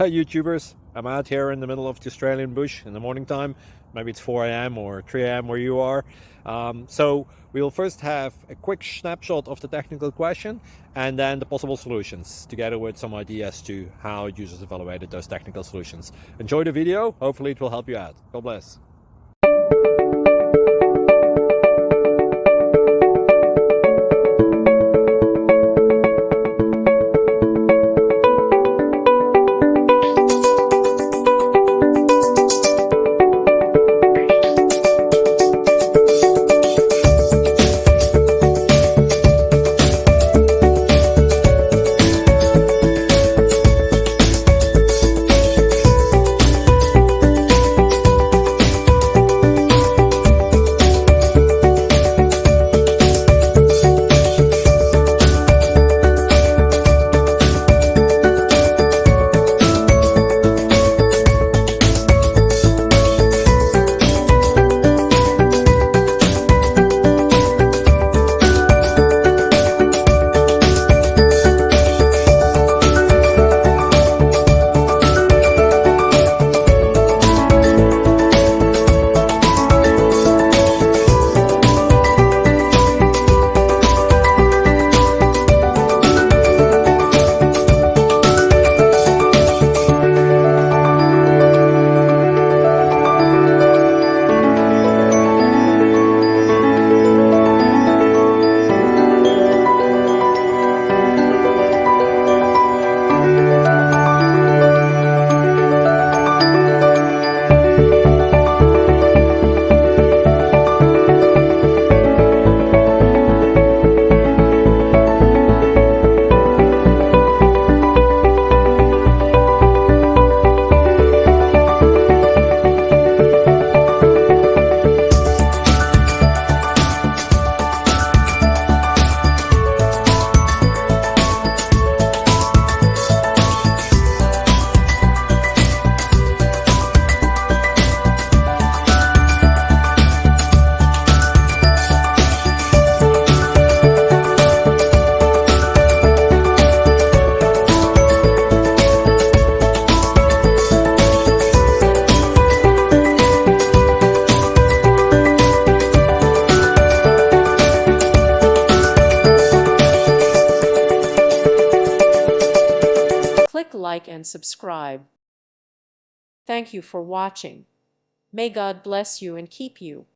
Hey YouTubers, I'm out here in the middle of the Australian bush in the morning time. Maybe it's 4 a.m. or 3 a.m. where you are. So we'll first have a quick snapshot of the technical question and then the possible solutions, together with some ideas to how users evaluated those technical solutions. Enjoy the video, hopefully it will help you out. God bless. Click like and subscribe. Thank you for watching. May God bless you and keep you.